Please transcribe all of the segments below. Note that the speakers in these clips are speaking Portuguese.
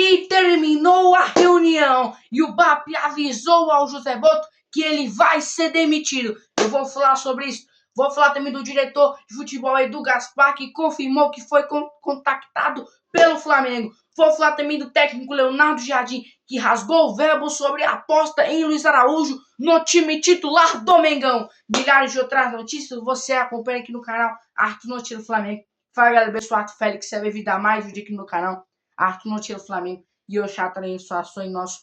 E terminou a reunião e o BAP avisou ao José Boto que ele vai ser demitido. Eu vou falar sobre isso. Vou falar também do diretor de futebol Edu Gaspar, que confirmou que foi contactado pelo Flamengo. Vou falar também do técnico Leonardo Jardim, que rasgou o verbo sobre a aposta em Luiz Araújo no time titular do Mengão. Milhares de outras notícias você acompanha aqui no canal Arthur Notícias do Flamengo. Fala galera, eu sou Arthur Félix, você vai vir dar mais um dia aqui no canal Arthur Notícias do Flamengo. E eu chatarei sua ação em nosso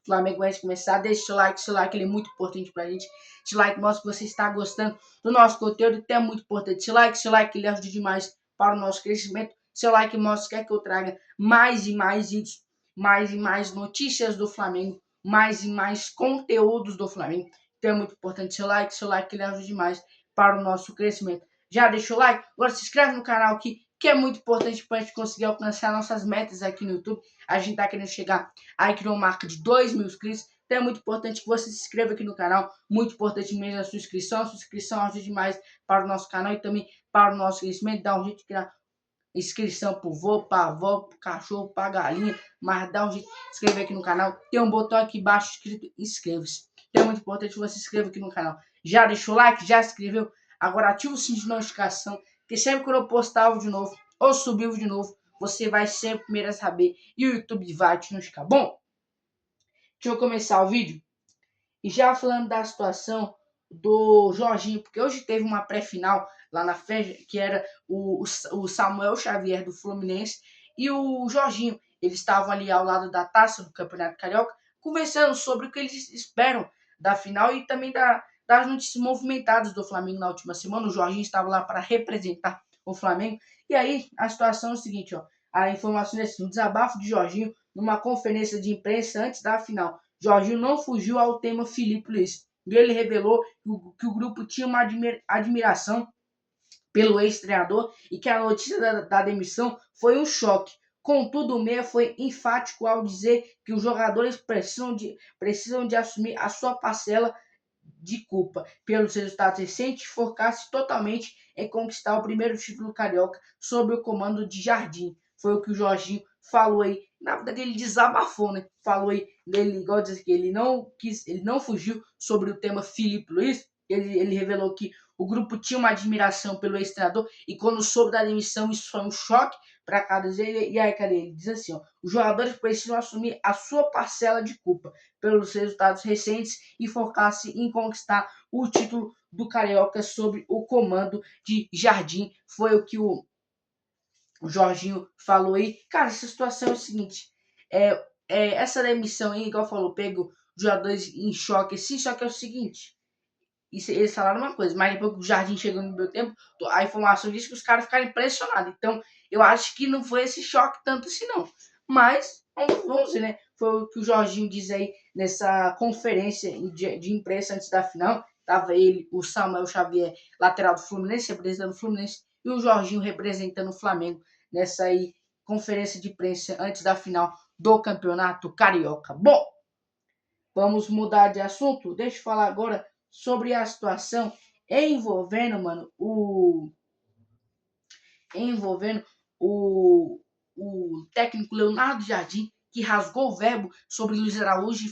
Flamengo antes de começar. Deixa seu like ele é muito importante pra gente. Esse like mostra que você está gostando do nosso conteúdo, então é muito importante. Seu like ele ajuda demais para o nosso crescimento. Seu like mostra que eu traga mais e mais vídeos, mais e mais notícias do Flamengo, mais e mais conteúdos do Flamengo. Então é muito importante seu like ele ajuda demais para o nosso crescimento. Já deixou o like? Agora se inscreve no canal aqui, que é muito importante para a gente conseguir alcançar nossas metas aqui no YouTube. A gente tá querendo chegar aí que uma marca de 2.000 inscritos. Então é muito importante que você se inscreva aqui no canal. Muito importante mesmo a sua inscrição. A sua inscrição ajuda demais para o nosso canal e também para o nosso crescimento. Dá um jeito de criar inscrição pro vô, pra avó, pro cachorro, pra galinha. Mas dá um jeito de se inscrever aqui no canal. Tem um botão aqui embaixo escrito inscreva-se. Então é muito importante que você se inscreva aqui no canal. Já deixou o like? Já se inscreveu? Agora ativa o sininho de notificação. Porque sempre que eu postar vídeo novo ou subir vídeo novo, você vai ser o primeiro a saber e o YouTube vai te notificar. Bom, deixa eu começar o vídeo. E já falando da situação do Jorginho, porque hoje teve uma pré-final lá na FED, que era o Samuel Xavier do Fluminense e o Jorginho. Eles estavam ali ao lado da taça do Campeonato Carioca, conversando sobre o que eles esperam da final e também das notícias movimentadas do Flamengo na última semana. O Jorginho estava lá para representar o Flamengo. E aí a situação é o seguinte, ó. A informação é assim, um desabafo de Jorginho numa conferência de imprensa antes da final. Jorginho não fugiu ao tema Filipe Luiz. Ele revelou que o grupo tinha uma admiração pelo ex-treinador e que a notícia da demissão foi um choque. Contudo, o Meia foi enfático ao dizer que os jogadores precisam de assumir a sua parcela de culpa pelos resultados recentes e focar-se totalmente em conquistar o primeiro título carioca sob o comando de Jardim. Foi o que o Jorginho falou aí. Na verdade, ele desabafou, né? Falou aí dele, igual dizer que ele não fugiu sobre o tema Filipe Luiz. Ele revelou que o grupo tinha uma admiração pelo ex-treinador e quando soube da demissão, isso foi um choque para cada dele. E aí, cara, ele diz assim, ó, os jogadores precisam assumir a sua parcela de culpa pelos resultados recentes e focar-se em conquistar o título do Carioca sob o comando de Jardim. Foi o que o Jorginho falou aí. Cara, essa situação é o seguinte, essa demissão aí, igual falou, pegou os jogadores em choque, sim, só que é o seguinte, eles falaram uma coisa, mas depois que o Jardim chegou no meu tempo, a informação disse que os caras ficaram impressionados. Então, eu acho que não foi esse choque tanto assim, não. Mas, vamos ver, né? Foi o que o Jorginho diz aí nessa conferência de imprensa antes da final. Tava ele, o Samuel Xavier, lateral do Fluminense, representando o Fluminense, e o Jorginho representando o Flamengo nessa aí conferência de imprensa antes da final do Campeonato Carioca. Bom, vamos mudar de assunto. Deixa eu falar agora sobre a situação envolvendo, mano, o técnico Leonardo Jardim, que rasgou o verbo sobre Luiz Araújo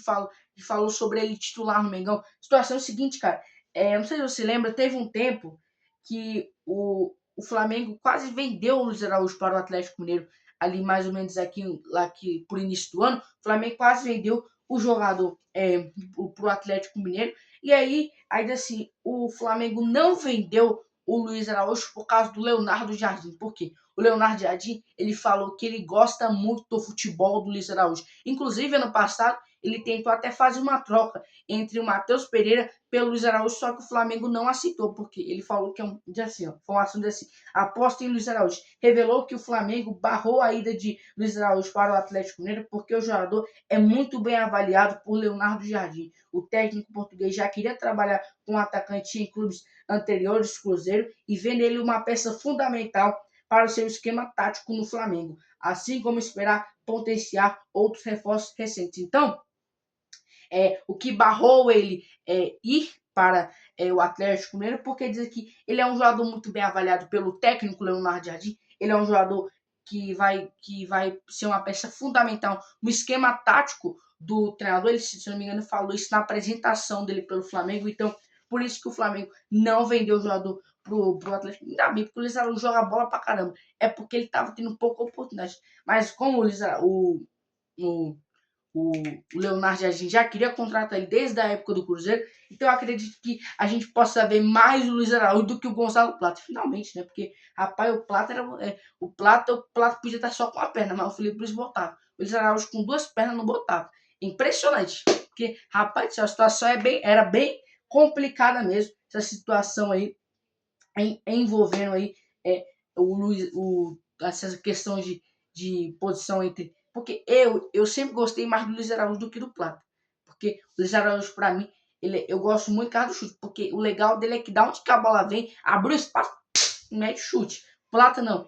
e falou sobre ele titular no Mengão. A situação é a seguinte, cara. Não sei se você lembra, teve um tempo que o Flamengo quase vendeu o Luiz Araújo para o Atlético Mineiro, ali mais ou menos aqui por início do ano. O Flamengo quase vendeu o jogador para o Atlético Mineiro. E aí assim, o Flamengo não vendeu o Luiz Araújo por causa do Leonardo Jardim. Por quê? O Leonardo Jardim, ele falou que ele gosta muito do futebol do Luiz Araújo. Inclusive, ano passado, ele tentou até fazer uma troca entre o Matheus Pereira pelo Luiz Araújo, só que o Flamengo não aceitou, porque ele falou que foi um assunto assim, aposta em Luiz Araújo. Revelou que o Flamengo barrou a ida de Luiz Araújo para o Atlético Mineiro, porque o jogador é muito bem avaliado por Leonardo Jardim. O técnico português já queria trabalhar com o atacante em clubes anteriores, Cruzeiro, e vê nele uma peça fundamental para o seu esquema tático no Flamengo, assim como esperar potenciar outros reforços recentes. Então, o que barrou ele ir para o Atlético Mineiro, porque diz que ele é um jogador muito bem avaliado pelo técnico Leonardo Jardim, ele é um jogador que vai ser uma peça fundamental no esquema tático do treinador. Ele, se não me engano, falou isso na apresentação dele pelo Flamengo. Então, por isso que o Flamengo não vendeu o jogador pro Atlético. Ainda bem, porque o Luiz Araújo joga bola pra caramba. É porque ele tava tendo pouca oportunidade. Mas como o, o Leonardo Jardim já queria contratar ele desde a época do Cruzeiro, então eu acredito que a gente possa ver mais o Luiz Araújo do que o Gonzalo Plata, finalmente, né? Porque, rapaz, o Plata podia estar só com a perna, mas o Felipe Luiz botava. O Luiz Araújo com duas pernas não botava. Impressionante. Porque, rapaz, a situação era bem complicada mesmo. Essa situação aí envolvendo aí o Luiz, essa questão de posição entre. Porque eu sempre gostei mais do Luiz Araújo do que do Plata. Porque o Luiz Araújo, pra mim, eu gosto muito do cara do chute. Porque o legal dele é que da onde que a bola vem, abriu espaço, mete chute. Plata não.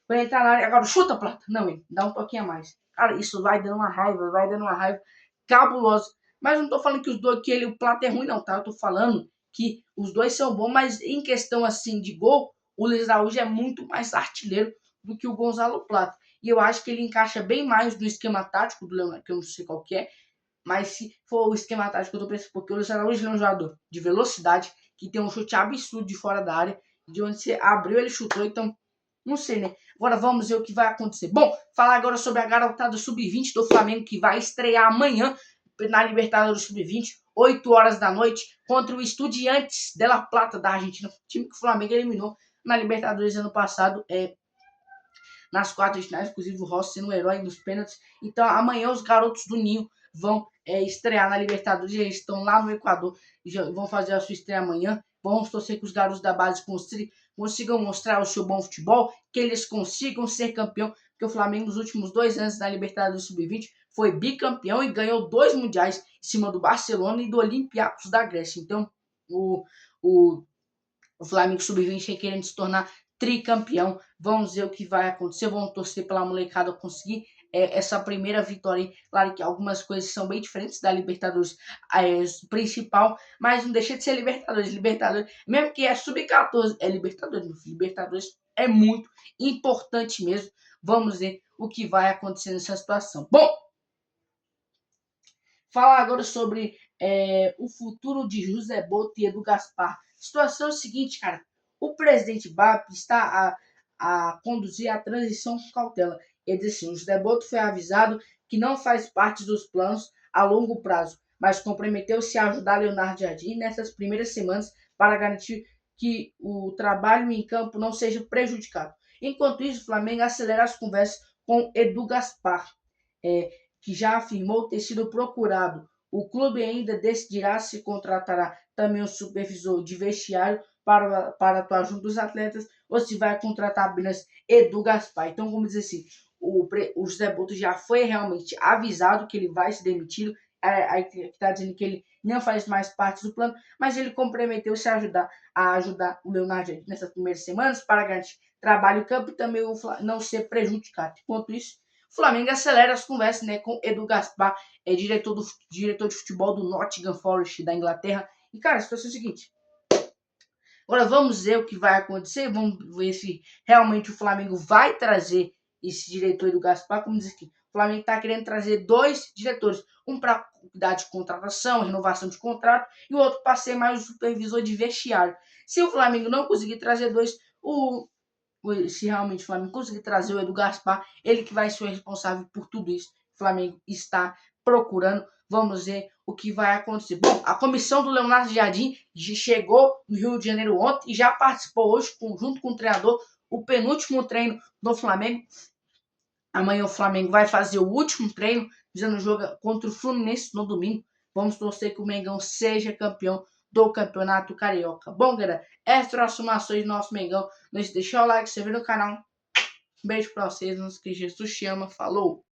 Quando ele tá na área, agora chuta, Plata. Não, ele dá um pouquinho a mais. Cara, isso vai dando uma raiva cabulosa. Mas não tô falando que os dois, o Plata é ruim, não, tá? Eu tô falando que os dois são bons, mas em questão assim de gol, o Luiz Araújo é muito mais artilheiro do que o Gonzalo Plata. E eu acho que ele encaixa bem mais no esquema tático do Leonardo, que eu não sei qual que é, mas se for o esquema tático, eu tô pensando, porque o Luiz Araújo é um jogador de velocidade, que tem um chute absurdo de fora da área, de onde você abriu, ele chutou, então, não sei, né? Agora vamos ver o que vai acontecer. Bom, falar agora sobre a garotada sub-20 do Flamengo, que vai estrear amanhã na Libertadores Sub-20, 8 horas da noite, contra o Estudiantes de La Plata da Argentina, time que o Flamengo eliminou na Libertadores ano passado, nas quartas de finais, inclusive o Rossi sendo o herói nos pênaltis. Então amanhã os garotos do Ninho vão estrear na Libertadores, eles estão lá no Equador, já vão fazer a sua estreia amanhã. Vamos torcer que os garotos da base consigam mostrar o seu bom futebol, que eles consigam ser campeão, porque o Flamengo nos últimos 2 anos na Libertadores Sub-20 foi bicampeão e ganhou 2 mundiais em cima do Barcelona e do Olympiacos da Grécia. Então, o, o, o Flamengo Sub-20 querendo se tornar tricampeão. Vamos ver o que vai acontecer. Vamos torcer pela molecada conseguir essa primeira vitória. Claro que algumas coisas são bem diferentes da Libertadores principal, mas não deixa de ser Libertadores. Libertadores, mesmo que é sub-14, é Libertadores. Libertadores é muito importante mesmo. Vamos ver o que vai acontecer nessa situação. Bom, falar agora sobre o futuro de José Boto e Edu Gaspar. A situação é a seguinte, cara. O presidente BAP está a conduzir a transição com cautela. Ele disse assim, o José Boto foi avisado que não faz parte dos planos a longo prazo, mas comprometeu-se a ajudar Leonardo Jardim nessas primeiras semanas para garantir que o trabalho em campo não seja prejudicado. Enquanto isso, o Flamengo acelera as conversas com Edu Gaspar, que já afirmou ter sido procurado. O clube ainda decidirá se contratará também um supervisor de vestiário para atuar junto dos atletas ou se vai contratar apenas Edu Gaspar. Então, como dizer assim, o José Boto já foi realmente avisado que ele vai ser demitido. Aí está dizendo que ele não faz mais parte do plano, mas ele comprometeu-se a ajudar o Leonardo nessas primeiras semanas para garantir trabalho em campo e também não ser prejudicado. Enquanto isso, o Flamengo acelera as conversas, né, com Edu Gaspar, diretor de futebol do Nottingham Forest da Inglaterra. E, cara, a situação é a seguinte. Agora vamos ver o que vai acontecer. Vamos ver se realmente o Flamengo vai trazer esse diretor Edu Gaspar. Como diz aqui, o Flamengo está querendo trazer 2 diretores. Um para cuidar de contratação, renovação de contrato, e o outro para ser mais o supervisor de vestiário. Se o Flamengo não conseguir trazer 2, se realmente o Flamengo conseguir trazer o Edu Gaspar, ele que vai ser o responsável por tudo isso. O Flamengo está procurando. Vamos ver o que vai acontecer. Bom, a comissão do Leonardo Jardim chegou no Rio de Janeiro ontem e já participou hoje, junto com o treinador, o penúltimo treino do Flamengo. Amanhã o Flamengo vai fazer o último treino, fazendo o jogo contra o Fluminense no domingo. Vamos torcer que o Mengão seja campeão do Campeonato Carioca. Bom, galera, essas transformações do nosso Mengão. Não se deixar o like, se inscrever no canal. Um beijo pra vocês, não se esqueça, Jesus te ama, falou!